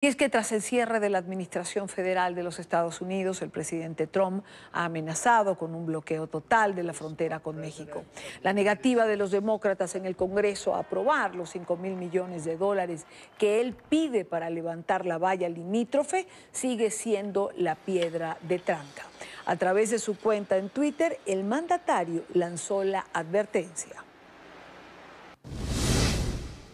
Y es que tras el cierre de la administración federal de los Estados Unidos, el presidente Trump ha amenazado con un bloqueo total de la frontera con México. La negativa de los demócratas en el Congreso a aprobar los 5.000 millones de dólares que él pide para levantar la valla limítrofe sigue siendo la piedra de tranca. A través de su cuenta en Twitter, el mandatario lanzó la advertencia.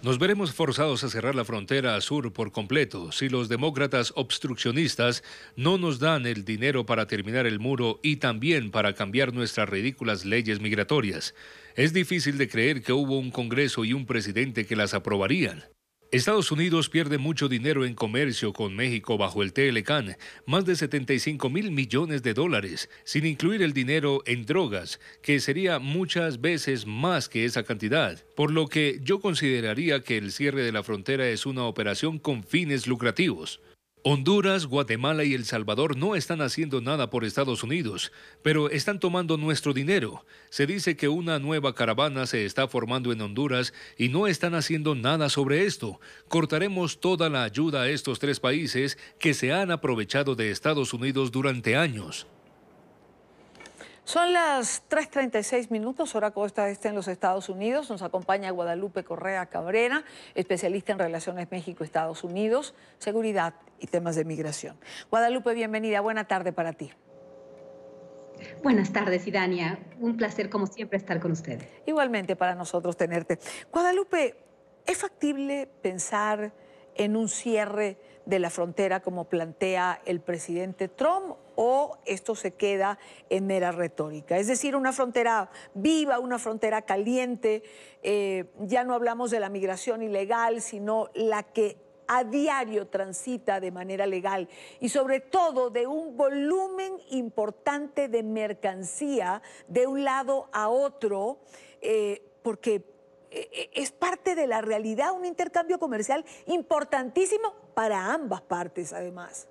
Nos veremos forzados a cerrar la frontera sur por completo si los demócratas obstruccionistas no nos dan el dinero para terminar el muro y también para cambiar nuestras ridículas leyes migratorias. Es difícil de creer que hubo un Congreso y un presidente que las aprobarían. Estados Unidos pierde mucho dinero en comercio con México bajo el TLCAN, más de 75.000 millones de dólares, sin incluir el dinero en drogas, que sería muchas veces más que esa cantidad, por lo que yo consideraría que el cierre de la frontera es una operación con fines lucrativos. Honduras, Guatemala y El Salvador no están haciendo nada por Estados Unidos, pero están tomando nuestro dinero. Se dice que una nueva caravana se está formando en Honduras y no están haciendo nada sobre esto. Cortaremos toda la ayuda a estos tres países que se han aprovechado de Estados Unidos durante años. Son las 3:36, hora costa este en los Estados Unidos. Nos acompaña Guadalupe Correa Cabrera, especialista en relaciones México-Estados Unidos, seguridad y temas de migración. Guadalupe, bienvenida. Buena tarde para ti. Buenas tardes, Idania. Un placer, como siempre, estar con ustedes. Igualmente para nosotros tenerte. Guadalupe, ¿es factible pensar en un cierre de la frontera como plantea el presidente Trump o esto se queda en mera retórica? Es decir, una frontera viva, una frontera caliente, ya no hablamos de la migración ilegal, sino la que a diario transita de manera legal y sobre todo de un volumen importante de mercancía de un lado a otro, porque es parte de la realidad, un intercambio comercial importantísimo para ambas partes, además.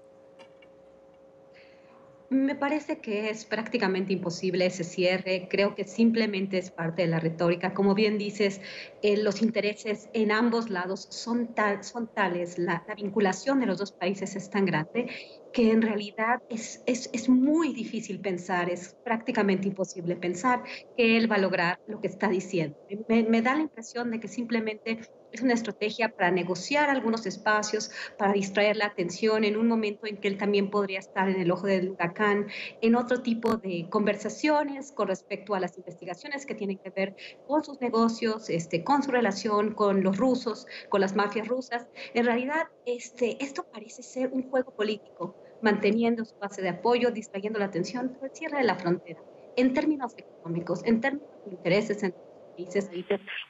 Me parece que es prácticamente imposible ese cierre. Creo que simplemente es parte de la retórica. Como bien dices, los intereses en ambos lados son tales, la vinculación de los dos países es tan grande que en realidad es muy difícil pensar, es prácticamente imposible pensar que él va a lograr lo que está diciendo. Me da la impresión de que simplemente es una estrategia para negociar algunos espacios, para distraer la atención en un momento en que él también podría estar en el ojo del huracán, en otro tipo de conversaciones con respecto a las investigaciones que tienen que ver con sus negocios, con su relación con los rusos, con las mafias rusas. En realidad, esto parece ser un juego político, manteniendo su base de apoyo, distrayendo la atención, pero el cierre de la frontera, en términos económicos, en términos de intereses entre países,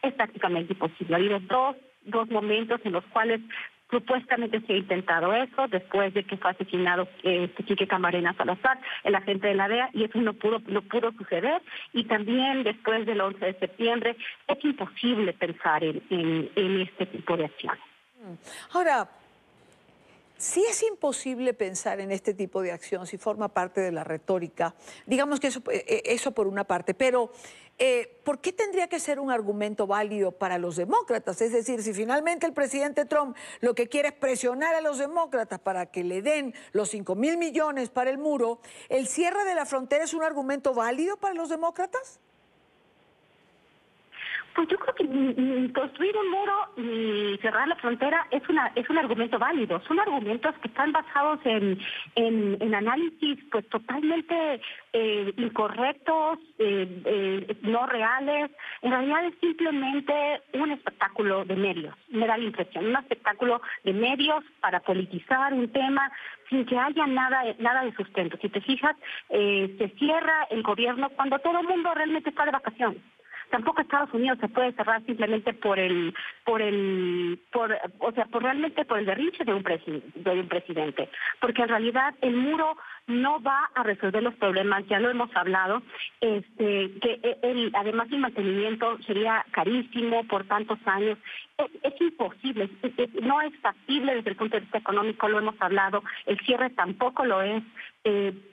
es prácticamente imposible. Ha habido dos momentos en los cuales supuestamente se ha intentado eso, después de que fue asesinado Quique Camarena Salazar, el agente de la DEA, y eso no pudo suceder, y también después del 11 de septiembre es imposible pensar en este tipo de acciones. Ahora, sí es imposible pensar en este tipo de acción si forma parte de la retórica. Digamos que eso por una parte, pero ¿por qué tendría que ser un argumento válido para los demócratas? Es decir, si finalmente el presidente Trump lo que quiere es presionar a los demócratas para que le den los 5.000 millones para el muro, ¿el cierre de la frontera es un argumento válido para los demócratas? Pues yo creo que construir un muro y cerrar la frontera es un argumento válido. Son argumentos que están basados en análisis pues totalmente incorrectos, no reales. En realidad es simplemente un espectáculo de medios, me da la impresión, un espectáculo de medios para politizar un tema sin que haya nada de sustento. Si te fijas, se cierra el gobierno cuando todo el mundo realmente está de vacaciones. Tampoco Estados Unidos se puede cerrar simplemente por realmente por el berrinche de un presidente, porque en realidad el muro no va a resolver los problemas, ya lo hemos hablado, además el mantenimiento sería carísimo por tantos años. Es imposible, no es factible desde el punto de vista económico, lo hemos hablado, el cierre tampoco lo es,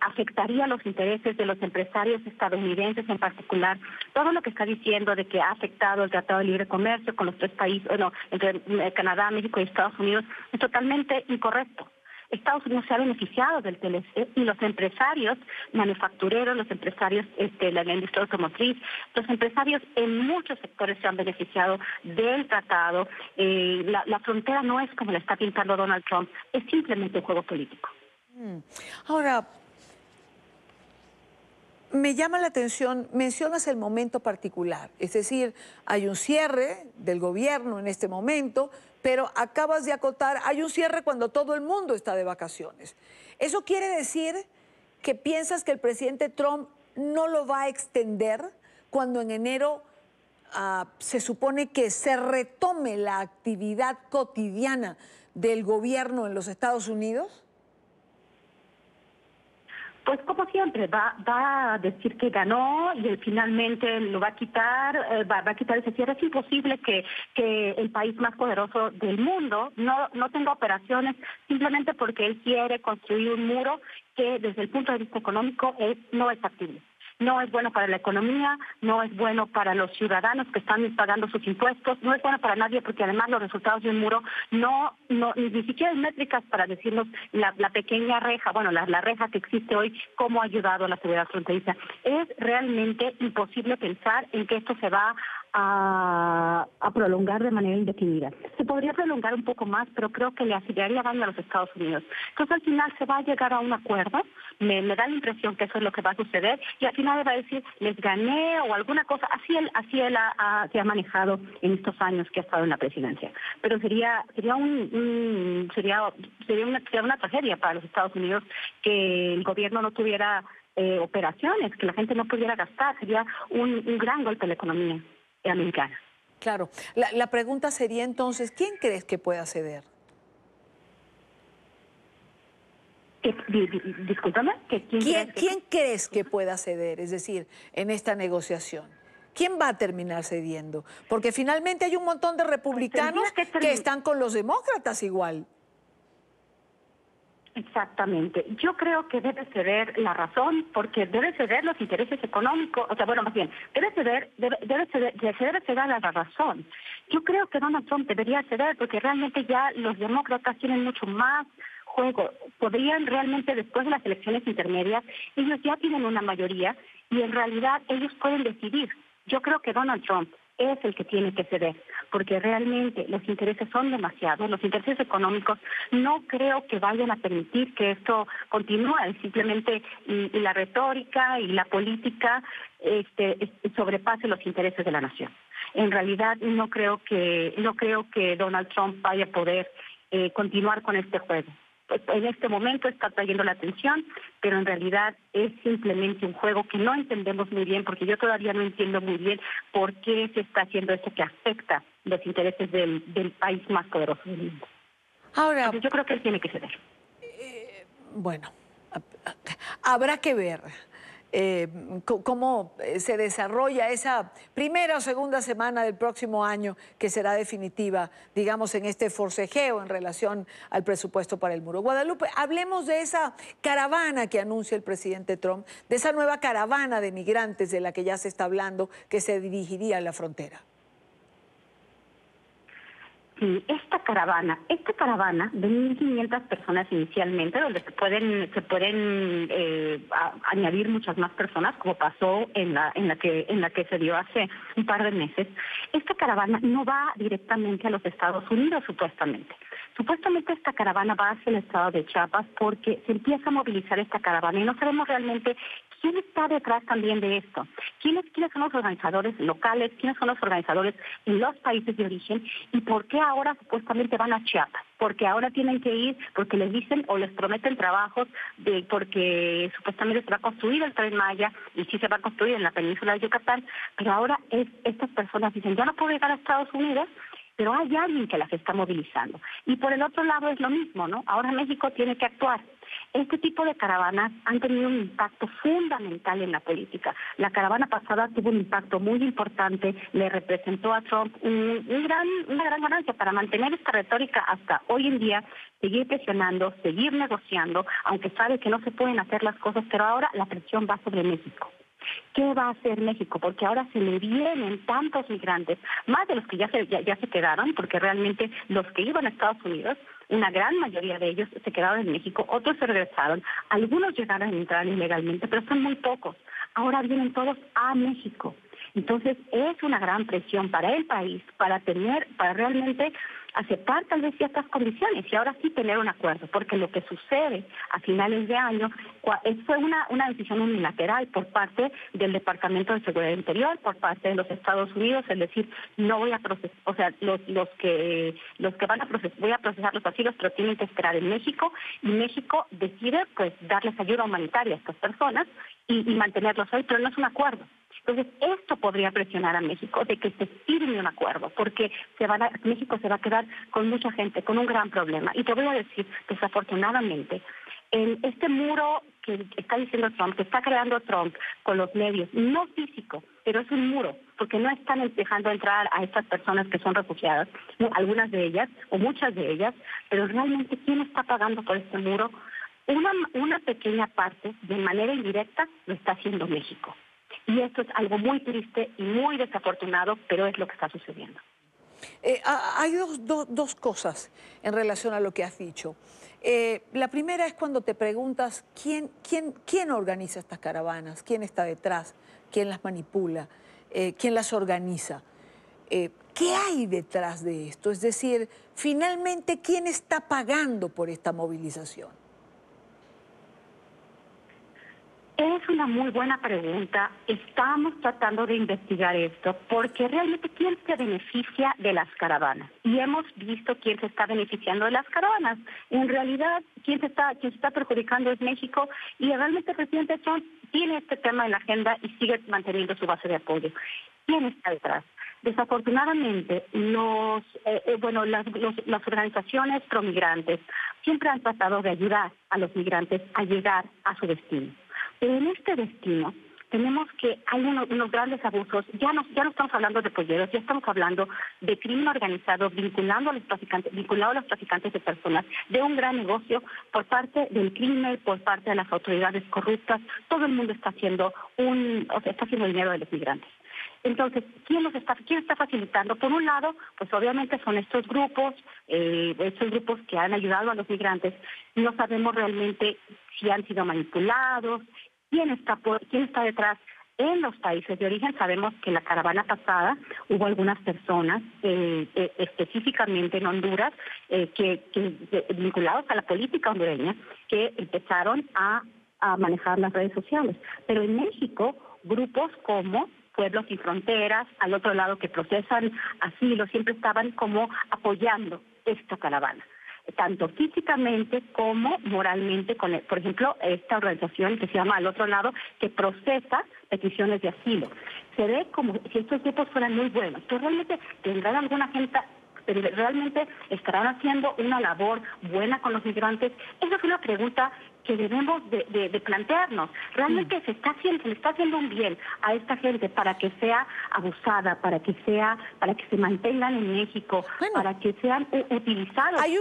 afectaría los intereses de los empresarios estadounidenses en particular. Todo lo que está diciendo de que ha afectado el Tratado de Libre Comercio con los tres países, entre Canadá, México y Estados Unidos, es totalmente incorrecto. Estados Unidos se ha beneficiado del TLC y los empresarios manufactureros, los empresarios de la industria automotriz, los empresarios en muchos sectores se han beneficiado del tratado. La frontera no es como la está pintando Donald Trump, es simplemente un juego político. Ahora, me llama la atención, mencionas el momento particular, es decir, hay un cierre del gobierno en este momento, pero acabas de acotar, hay un cierre cuando todo el mundo está de vacaciones. ¿Eso quiere decir que piensas que el presidente Trump no lo va a extender cuando en enero se supone que se retome la actividad cotidiana del gobierno en los Estados Unidos? Pues como siempre, va a decir que ganó y finalmente lo va a quitar, va a quitar ese cierre. Es imposible que el país más poderoso del mundo no tenga operaciones simplemente porque él quiere construir un muro que desde el punto de vista económico no es factible. No es bueno para la economía, no es bueno para los ciudadanos que están pagando sus impuestos, no es bueno para nadie porque además los resultados de un muro ni siquiera hay métricas para decirnos la pequeña reja, la reja que existe hoy, cómo ha ayudado a la seguridad fronteriza. Es realmente imposible pensar en que esto se va a prolongar de manera indefinida. Se podría prolongar un poco más, pero creo que le haría daño a los Estados Unidos. Entonces al final se va a llegar a un acuerdo, me da la impresión que eso es lo que va a suceder, y al final va a decir, les gané o alguna cosa, así él se ha manejado en estos años que ha estado en la presidencia. Pero sería una tragedia para los Estados Unidos que el gobierno no tuviera operaciones, que la gente no pudiera gastar, sería un gran golpe a la economía americana. Claro. La pregunta sería entonces, ¿quién crees que pueda ceder? Discúlpame. ¿Quién crees que pueda ceder? Es decir, en esta negociación. ¿Quién va a terminar cediendo? Porque finalmente hay un montón de republicanos que están con los demócratas igual. Exactamente. Yo creo que debe ceder la razón, porque debe ceder los intereses económicos, debe ceder la razón. Yo creo que Donald Trump debería ceder, porque realmente ya los demócratas tienen mucho más juego. Podrían realmente, después de las elecciones intermedias, ellos ya tienen una mayoría y en realidad ellos pueden decidir. Yo creo que Donald Trump es el que tiene que ceder, porque realmente los intereses son demasiados, los intereses económicos no creo que vayan a permitir que esto continúe, simplemente la retórica y la política sobrepase los intereses de la nación. En realidad no creo que Donald Trump vaya a poder continuar con este juego. En este momento está trayendo la atención, pero en realidad es simplemente un juego que no entendemos muy bien, porque yo todavía no entiendo muy bien por qué se está haciendo esto que afecta los intereses del país más poderoso del mundo. Ahora, entonces, yo creo que él tiene que ceder. Bueno, habrá que ver cómo se desarrolla esa primera o segunda semana del próximo año, que será definitiva, digamos, en este forcejeo en relación al presupuesto para el muro. Guadalupe, hablemos de esa caravana que anuncia el presidente Trump, de esa nueva caravana de migrantes de la que ya se está hablando, que se dirigiría a la frontera. Sí, esta caravana de 1.500 personas inicialmente, donde se pueden añadir muchas más personas, como pasó en la que se dio hace un par de meses. Esta caravana no va directamente a los Estados Unidos, supuestamente. Supuestamente esta caravana va hacia el estado de Chiapas porque se empieza a movilizar esta caravana y no sabemos realmente quién está detrás también de esto. ¿Quiénes son los organizadores locales? ¿Quiénes son los organizadores en los países de origen? ¿Y por qué ahora supuestamente van a Chiapas? Porque ahora tienen que ir, porque les dicen o les prometen trabajos, porque supuestamente se va a construir el Tren Maya, y sí se va a construir en la península de Yucatán, pero ahora estas personas dicen, ya no puedo llegar a Estados Unidos, pero hay alguien que las está movilizando. Y por el otro lado es lo mismo, ¿no? Ahora México tiene que actuar. Este tipo de caravanas han tenido un impacto fundamental en la política. La caravana pasada tuvo un impacto muy importante, le representó a Trump una gran ganancia para mantener esta retórica hasta hoy en día, seguir presionando, seguir negociando, aunque sabe que no se pueden hacer las cosas, pero ahora la presión va sobre México. ¿Qué va a hacer México? Porque ahora se le vienen tantos migrantes, más de los que ya se quedaron, porque realmente los que iban a Estados Unidos, una gran mayoría de ellos se quedaron en México, otros se regresaron, algunos llegaron a entrar ilegalmente, pero son muy pocos. Ahora vienen todos a México. Entonces es una gran presión para el país, para realmente aceptar tal vez ciertas condiciones y ahora sí tener un acuerdo, porque lo que sucede a finales de año fue una decisión unilateral por parte del Departamento de Seguridad Interior, por parte de los Estados Unidos, es decir, no voy a procesar, o sea, los que van a procesar, voy a procesar los asilos, pero tienen que esperar en México, y México decide pues darles ayuda humanitaria a estas personas y mantenerlos ahí, pero no es un acuerdo. Entonces, esto podría presionar a México de que se firme un acuerdo, porque México se va a quedar con mucha gente, con un gran problema. Y te voy a decir, desafortunadamente, este muro que está diciendo Trump, que está creando Trump con los medios, no físico, pero es un muro, porque no están dejando entrar a estas personas que son refugiadas, algunas de ellas, o muchas de ellas, pero realmente, ¿quién está pagando por este muro? Una pequeña parte, de manera indirecta, lo está haciendo México. Y esto es algo muy triste y muy desafortunado, pero es lo que está sucediendo. Hay dos cosas en relación a lo que has dicho. La primera es cuando te preguntas quién organiza estas caravanas, quién está detrás, quién las manipula, quién las organiza. ¿Qué hay detrás de esto? Es decir, finalmente, ¿quién está pagando por esta movilización? Es una muy buena pregunta. Estamos tratando de investigar esto porque realmente ¿quién se beneficia de las caravanas? Y hemos visto quién se está beneficiando de las caravanas. En realidad, quien se está perjudicando es México y realmente el presidente Trump tiene este tema en la agenda y sigue manteniendo su base de apoyo. ¿Quién está detrás? Desafortunadamente, las organizaciones promigrantes siempre han tratado de ayudar a los migrantes a llegar a su destino. Pero en este destino tenemos que hay unos grandes abusos, ya no estamos hablando de polleros, ya estamos hablando de crimen organizado vinculado a los traficantes de personas, de un gran negocio por parte del crimen, por parte de las autoridades corruptas. Todo el mundo está haciendo dinero de los migrantes. Entonces, ¿quién está facilitando? Por un lado, pues obviamente son estos grupos que han ayudado a los migrantes. No sabemos realmente si han sido manipulados, quién está detrás. En los países de origen sabemos que en la caravana pasada hubo algunas personas, específicamente en Honduras, vinculados a la política hondureña, que empezaron a manejar las redes sociales. Pero en México, grupos como Pueblos Sin Fronteras, al otro lado que procesan asilo, siempre estaban como apoyando esta caravana, tanto físicamente como moralmente, por ejemplo, esta organización que se llama Al Otro Lado, que procesa peticiones de asilo. Se ve como si estos grupos fueran muy buenos, pero realmente tendrán alguna gente, pero realmente estarán haciendo una labor buena con los migrantes. Esa es una pregunta que debemos de plantearnos. ¿Realmente se le está haciendo un bien a esta gente para que sea abusada, para que se mantengan en México, para que sean utilizados? Hay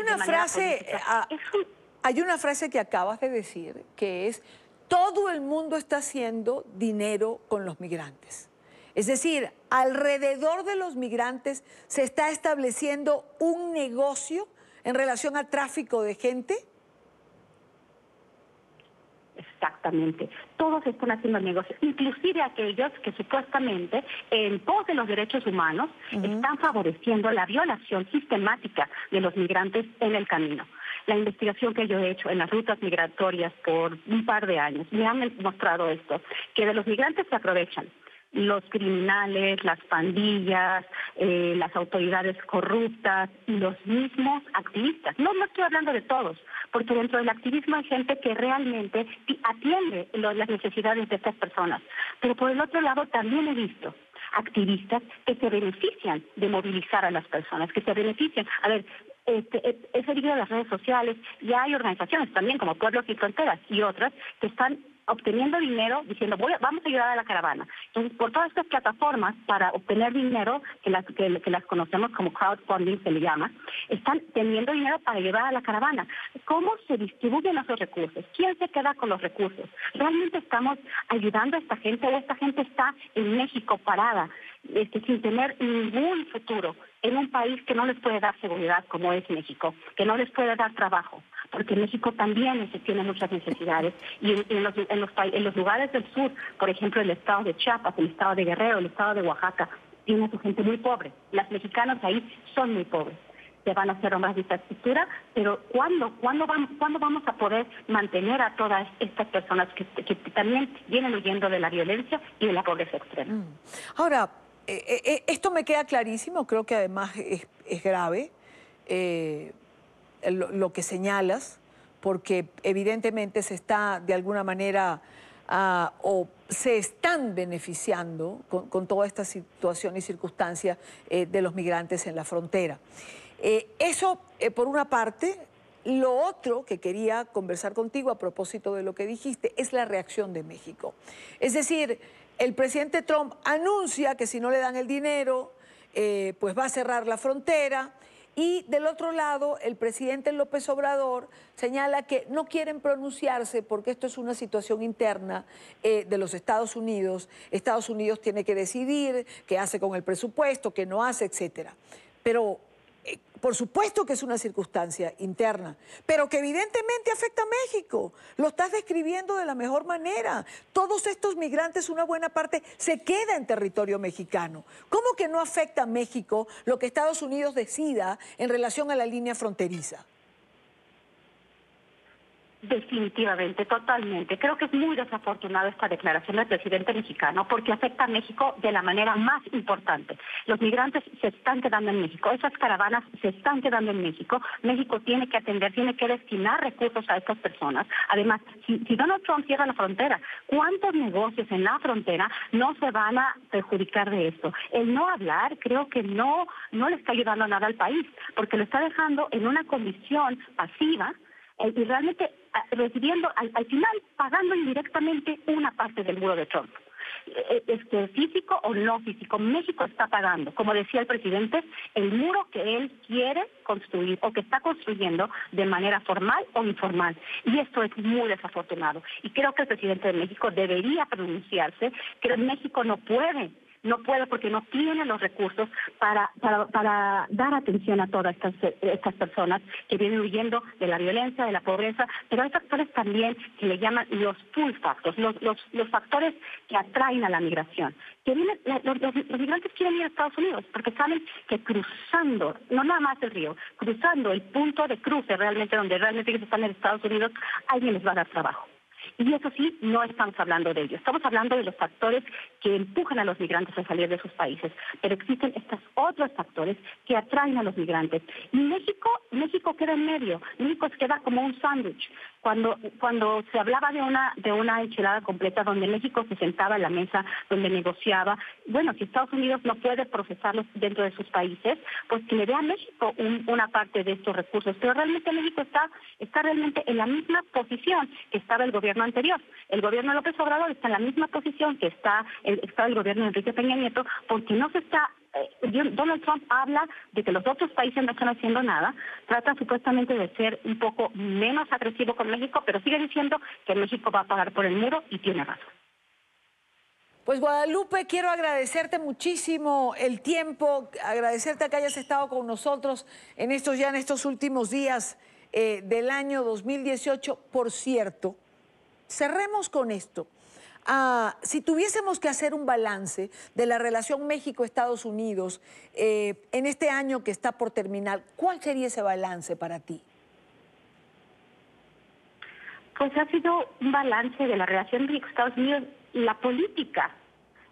una frase que acabas de decir, que es: todo el mundo está haciendo dinero con los migrantes. Es decir, alrededor de los migrantes se está estableciendo un negocio en relación al tráfico de gente. Exactamente. Todos están haciendo negocios, inclusive aquellos que supuestamente, en pos de los derechos humanos, están favoreciendo la violación sistemática de los migrantes en el camino. La investigación que yo he hecho en las rutas migratorias por un par de años me han mostrado esto, que de los migrantes se aprovechan los criminales, las pandillas, las autoridades corruptas y los mismos activistas. No estoy hablando de todos, porque dentro del activismo hay gente que realmente atiende las necesidades de estas personas. Pero por el otro lado también he visto activistas que se benefician de movilizar a las personas, que se benefician. A ver, he seguido las redes sociales y hay organizaciones también como Pueblos Sin Fronteras y otras que están obteniendo dinero diciendo vamos a ayudar a la caravana. Entonces, por todas estas plataformas para obtener dinero, que las conocemos como crowdfunding, se le llama, están teniendo dinero para ayudar a la caravana. ¿Cómo se distribuyen esos recursos? ¿Quién se queda con los recursos? ¿Realmente estamos ayudando a esta gente o esta gente está en México parada, sin tener ningún futuro, en un país que no les puede dar seguridad como es México, que no les puede dar trabajo? Porque México también tiene muchas necesidades y en los lugares del sur, por ejemplo el estado de Chiapas, el estado de Guerrero, el estado de Oaxaca, tiene a su gente muy pobre. Los mexicanos ahí son muy pobres. Se van a hacer obras de infraestructura, pero ¿cuándo vamos a poder mantener a todas estas personas que también vienen huyendo de la violencia y de la pobreza extrema? Ahora, esto me queda clarísimo, creo que además es grave lo que señalas, porque evidentemente se está de alguna manera o se están beneficiando con toda esta situación y circunstancia de los migrantes en la frontera. Eso, por una parte. Lo otro que quería conversar contigo a propósito de lo que dijiste es la reacción de México. Es decir, el presidente Trump anuncia que si no le dan el dinero, pues va a cerrar la frontera. Y del otro lado, el presidente López Obrador señala que no quieren pronunciarse porque esto es una situación interna de los Estados Unidos. Estados Unidos tiene que decidir qué hace con el presupuesto, qué no hace, etcétera. Pero por supuesto que es una circunstancia interna, pero que evidentemente afecta a México. Lo estás describiendo de la mejor manera. Todos estos migrantes, una buena parte, se queda en territorio mexicano. ¿Cómo que no afecta a México lo que Estados Unidos decida en relación a la línea fronteriza? Definitivamente, totalmente. Creo que es muy desafortunada esta declaración del presidente mexicano porque afecta a México de la manera más importante. Los migrantes se están quedando en México, esas caravanas se están quedando en México. México tiene que atender, tiene que destinar recursos a estas personas. Además, si Donald Trump cierra la frontera, ¿cuántos negocios en la frontera no se van a perjudicar de esto? El no hablar creo que no le está ayudando nada al país porque lo está dejando en una condición pasiva y realmente recibiendo, al final, pagando indirectamente una parte del muro de Trump. Físico o no físico, México está pagando, como decía el presidente, el muro que él quiere construir o que está construyendo de manera formal o informal. Y esto es muy desafortunado. Y creo que el presidente de México debería pronunciarse, que México no puede porque no tiene los recursos para dar atención a todas estas personas que vienen huyendo de la violencia, de la pobreza, pero hay factores también que le llaman los pull factors, los factores que atraen a la migración. Que los migrantes quieren ir a Estados Unidos porque saben que cruzando, no nada más el río, cruzando el punto de cruce realmente donde realmente ellos están en Estados Unidos, alguien les va a dar trabajo. Y eso sí, no estamos hablando de ello. Estamos hablando de los factores que empujan a los migrantes a salir de sus países. Pero existen estos otros factores que atraen a los migrantes. Y México queda en medio. México queda como un sándwich. Cuando se hablaba de una enchilada completa donde México se sentaba en la mesa, donde negociaba, bueno, si Estados Unidos no puede procesarlos dentro de sus países, pues que le dé a México una parte de estos recursos. Pero realmente México está realmente en la misma posición que estaba el gobierno anterior. El gobierno López Obrador está en la misma posición que está el gobierno de Enrique Peña Nieto, porque no se está... Donald Trump habla de que los otros países no están haciendo nada, trata supuestamente de ser un poco menos agresivo con México, pero sigue diciendo que México va a pagar por el muro y tiene razón. Pues Guadalupe, quiero agradecerte muchísimo el tiempo, agradecerte que hayas estado con nosotros en estos últimos días del año 2018. Por cierto, cerremos con esto. Si tuviésemos que hacer un balance de la relación México-Estados Unidos en este año que está por terminar, ¿cuál sería ese balance para ti? Pues ha sido un balance de la relación México-Estados Unidos. La política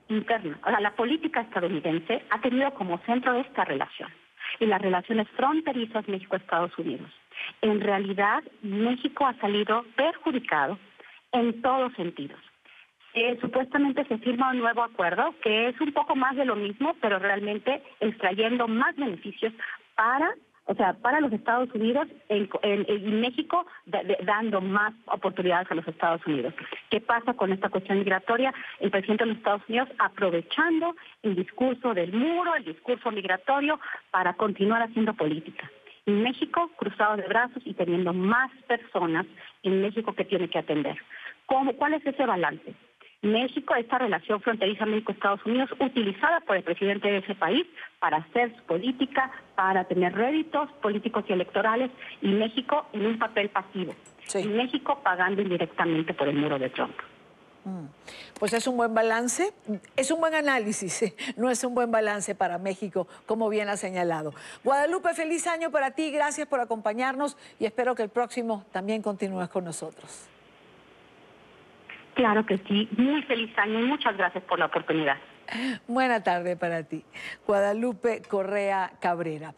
interna, o sea, la política estadounidense ha tenido como centro esta relación y las relaciones fronterizas México-Estados Unidos. En realidad, México ha salido perjudicado en todos sentidos. Supuestamente se firma un nuevo acuerdo que es un poco más de lo mismo, pero realmente extrayendo más beneficios O sea, para los Estados Unidos y México dando más oportunidades a los Estados Unidos. ¿Qué pasa con esta cuestión migratoria? El presidente de los Estados Unidos aprovechando el discurso del muro, el discurso migratorio, para continuar haciendo política. En México, cruzado de brazos y teniendo más personas en México que tiene que atender. ¿Cuál es ese balance? México, esta relación fronteriza México-Estados Unidos, utilizada por el presidente de ese país para hacer su política, para tener réditos políticos y electorales, y México en un papel pasivo. Sí. Y México pagando indirectamente por el muro de Trump. Pues es un buen balance, es un buen análisis, no es un buen balance para México, como bien ha señalado. Guadalupe, feliz año para ti, gracias por acompañarnos y espero que el próximo también continúes con nosotros. Claro que sí, muy feliz año y muchas gracias por la oportunidad. Buena tarde para ti. Guadalupe Correa Cabrera.